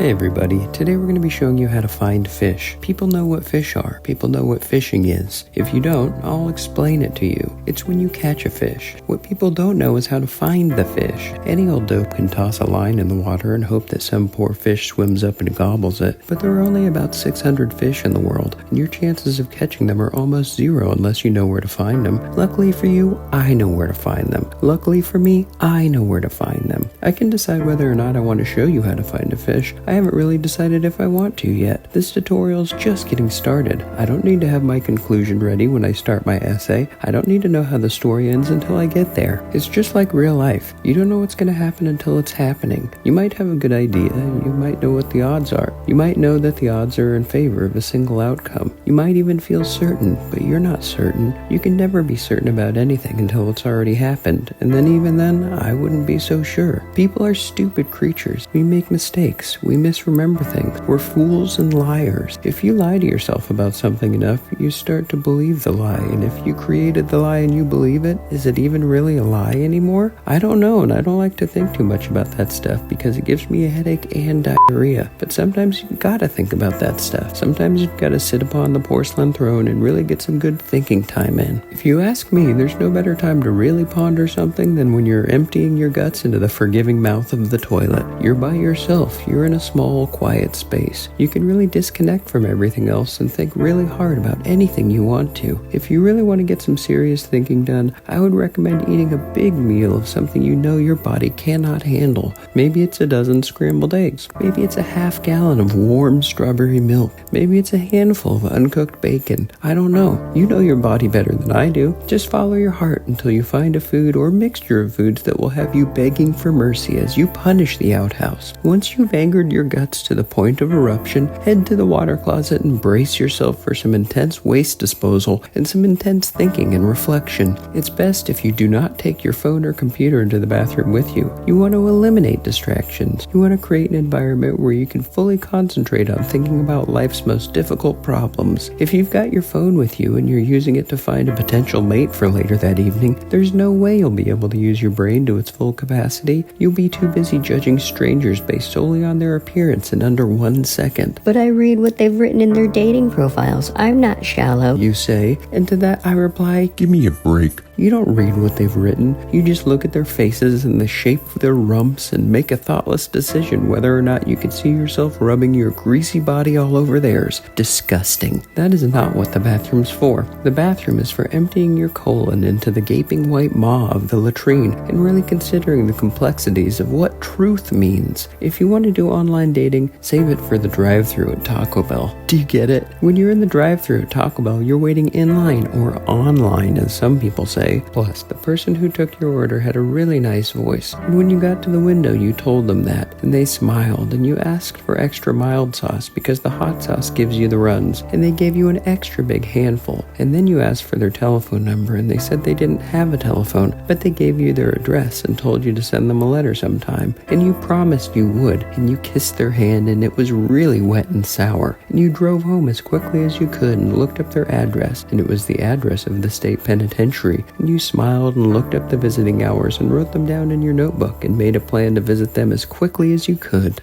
Hey everybody, today we're going to be showing you how to find fish. People know what fish are. People know what fishing is. If you don't, I'll explain it to you. It's when you catch a fish. What people don't know is how to find the fish. Any old dope can toss a line in the water and hope that some poor fish swims up and gobbles it. But there are only about 600 fish in the world, and your chances of catching them are almost zero unless you know where to find them. Luckily for you, I know where to find them. Luckily for me, I know where to find them. I can decide whether or not I want to show you how to find a fish. I haven't really decided if I want to yet. This tutorial's just getting started. I don't need to have my conclusion ready when I start my essay. I don't need to know how the story ends until I get there. It's just like real life. You don't know what's going to happen until it's happening. You might have a good idea, and you might know what the odds are. You might know that the odds are in favor of a single outcome. You might even feel certain, but you're not certain. You can never be certain about anything until it's already happened, and then even then, I wouldn't be so sure. People are stupid creatures. We make mistakes. We misremember things. We're fools and liars. If you lie to yourself about something enough, you start to believe the lie, and if you created the lie and you believe it, is it even really a lie anymore? I don't know, and I don't like to think too much about that stuff because it gives me a headache and diarrhea. But sometimes you've got to think about that stuff. Sometimes you've got to sit upon the porcelain throne and really get some good thinking time in. If you ask me, there's no better time to really ponder something than when you're emptying your guts into the forgiving mouth of the toilet. You're by yourself. You're in a small, quiet space. You can really disconnect from everything else and think really hard about anything you want to. If you really want to get some serious thinking done, I would recommend eating a big meal of something you know your body cannot handle. Maybe it's a dozen scrambled eggs. Maybe it's a half gallon of warm strawberry milk. Maybe it's a handful of uncooked bacon. I don't know. You know your body better than I do. Just follow your heart until you find a food or mixture of foods that will have you begging for mercy as you punish the outhouse. Once you've angered your guts to the point of eruption, head to the water closet and brace yourself for some intense waste disposal and some intense thinking and reflection. It's best if you do not take your phone or computer into the bathroom with you. You want to eliminate distractions. You want to create an environment where you can fully concentrate on thinking about life's most difficult problems. If you've got your phone with you and you're using it to find a potential mate for later that evening, there's no way you'll be able to use your brain to its full capacity. You'll be too busy judging strangers based solely on their appearance in under 1 second. But I read what they've written in their dating profiles. I'm not shallow, You say, and to that I reply, Give me a break. you don't read what they've written. You just look at their faces and the shape of their rumps and make a thoughtless decision whether or not you can see yourself rubbing your greasy body all over theirs. Disgusting. That is not what the bathroom's for. The bathroom is for emptying your colon into the gaping white maw of the latrine and really considering the complexities of what truth means. If you want to do online dating, save it for the drive-thru at Taco Bell. Do you get it? When you're in the drive-thru at Taco Bell, you're waiting in line, or online as some people say. Plus, the person who took your order had a really nice voice, and when you got to the window, you told them that, and they smiled, and you asked for extra mild sauce because the hot sauce gives you the runs, and they gave you an extra big handful, and then you asked for their telephone number, and they said they didn't have a telephone, but they gave you their address and told you to send them a letter sometime, and you promised you would, and you kissed their hand, and it was really wet and sour, and you drove home as quickly as you could and looked up their address, and it was the address of the state penitentiary, and you smiled and looked up the visiting hours and wrote them down in your notebook and made a plan to visit them as quickly as you could.